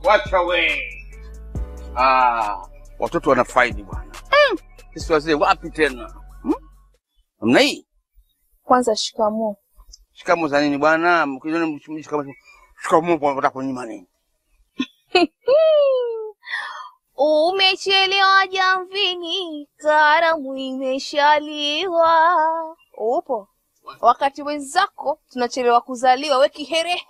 Wacha we. Watoto wanafaidi bwana. Sisi wazee wapi tena? Namna hii. Kwanza shikamoo. Shikamoo za nini bwana? Mkiona mshikamoo. Shikamoo kwa nataka kunyima nini? Umechelewa jamvini, karamu imeshaliwa. Upo? Wakati wenzako tunachelewa kuzaliwa, we kiherehere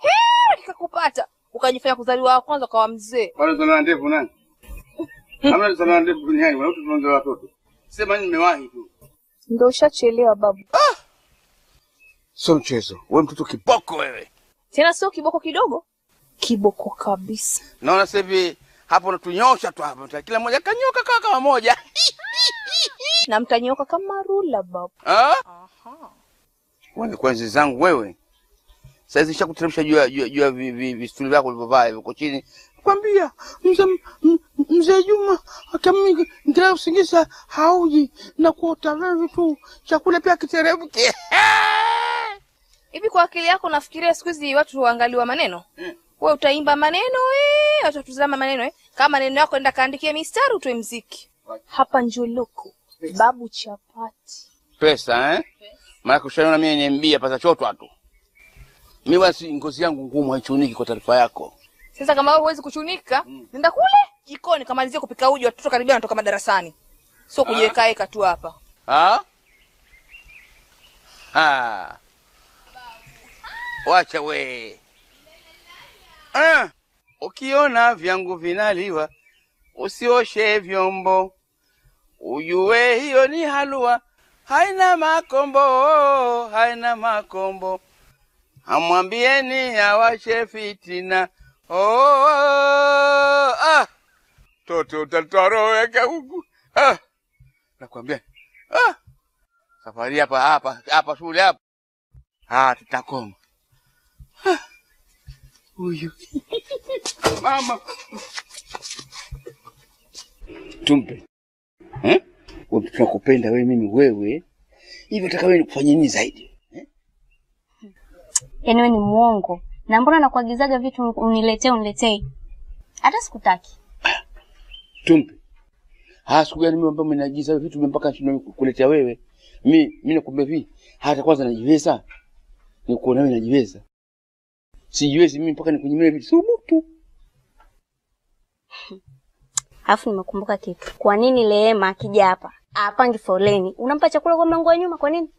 kikakupata. Ukajifanya kuzaliwa wa kwanza kwa mzee. Wale zana ndefu nani? Hamna zana ndefu duniani, wala tunaongea watoto. Sema nimewahi tu. Ndio ushachelewa babu. Sio mchezo. Wewe mtoto kiboko wewe. Tena sio kiboko kidogo. Kiboko kabisa. Naona sasa hivi hapo unatunyosha tu hapo. Kila mmoja kanyoka kama moja. Na mtanyoka kama rula babu. Aha. Wewe kwanza zangu wewe. Sasa hizi nishakuteremsha juu ya vistuli vyako ulivyovaa huko chini. Kwambia mzee Juma akamimi ngira usingiza hauji na kuota wewe tu chakula pia kiteremke. Hivi kwa akili yako nafikiria siku hizi watu waangaliwa maneno? Wewe utaimba maneno watatuzama maneno kama maneno yako enda kaandikie mistari utoe muziki. Hapa njoloko babu chapati. Pesa maana kushaona mimi niambia pesa chotwa tu. Mimi basi ngozi yangu ngumu haichuniki kwa taarifa yako. Sasa kama wewe huwezi kuchunika, nenda kule jikoni kamalizie kupika uji watoto karibia wanatoka madarasani. Sio kujiweka eka tu hapa. Wacha we. Ukiona vyangu vinaliwa, usioshe vyombo. Ujue hiyo ni halua, haina makombo. Amwambieni awashe fitina. Toto utatoroeka huku. Nakwambia. Safari hapa shule hapa. Tutakoma. Huyu. Mama. Tumpe. Wewe tunakupenda wewe mimi wewe. Hivi nataka wewe nikufanyie nini zaidi? Yaani wewe ni muongo. Na mbona nakuagizaga vitu uniletee? Hata sikutaki. Tumpe. Siku gani mimi ambaye mnaagiza vitu mpaka kuletea wewe? Mimi nakwambia hivi, hata kwanza najiweza. Nikuona wewe najiweza. Sijiwezi mimi mpaka nikunyimie vitu subutu. Alafu nimekumbuka kitu. Kwa nini Rehema akija hapa apangi foleni? Unampa chakula kwa mlango wa nyuma kwa nini?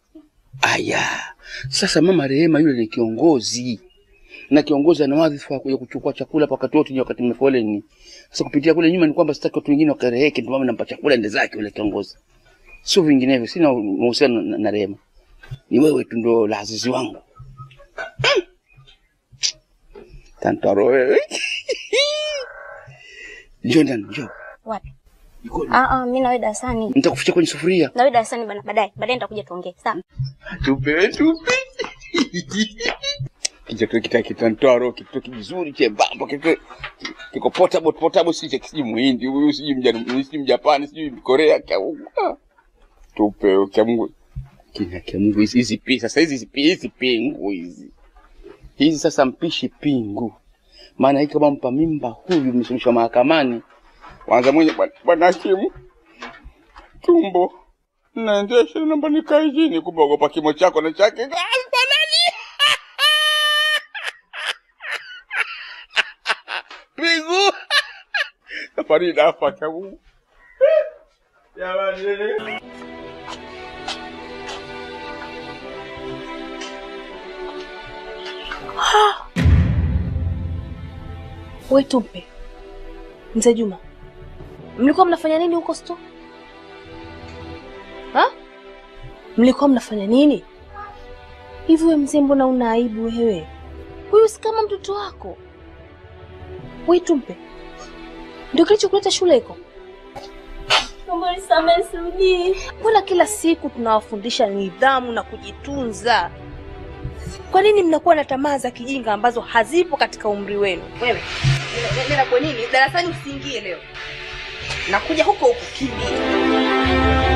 Sasa mama Rehema yule ni kiongozi. Na kiongozi ana wadhifa ya kuchukua chakula wakati wote wakati mmefoleni. Sasa kupitia kule nyuma ni kwamba sitaki watu wengine wakareheke ndio mama nampa chakula ende zake yule kiongozi. Sio vinginevyo, sina mahusiano na Rehema. Ni wewe tu ndo lazizi wangu. Tantaro wewe. Njoo ndani, njoo. Wapi? Mimi na wewe darasani. Nitakuficha kwenye sufuria. Na wewe darasani bana baadaye nitakuja tuongee, sawa? Tupe. Kitu kitantaro, kitu kizuri chembamba, kiko portable si muhindi, huyu si mjapani, si Korea tupe kwa Mungu. Kia Mungu hizi pesa, sasa hizi pingu hizi. Hizi sasa mpishi pingu. Maana hiki kama mpa mimba huyu msuluhisho mahakamani. Kwanza mwenye bwana hakimu. Tumbo. Naendesha namba nikae chini kubogopa kimo chako na chake. Nani? Pingu. Safari dafa kabu. Jamani. Wewe Tumpe. Mzee Juma. Mlikuwa mnafanya nini huko store? Mlikuwa mnafanya nini? Hivi wewe mzee mbona una aibu wewe? Huyu si kama mtoto wako. Wewe Tumpe. Ndio kilichokuleta shule iko? Naomba nisamehe Sudi. Mbona kila siku tunawafundisha nidhamu na kujitunza? Kwa nini mnakuwa na tamaa za kijinga ambazo hazipo katika umri wenu? Wewe, nenda kwa nini? Darasani usiingie leo. Nakuja huko kimbia.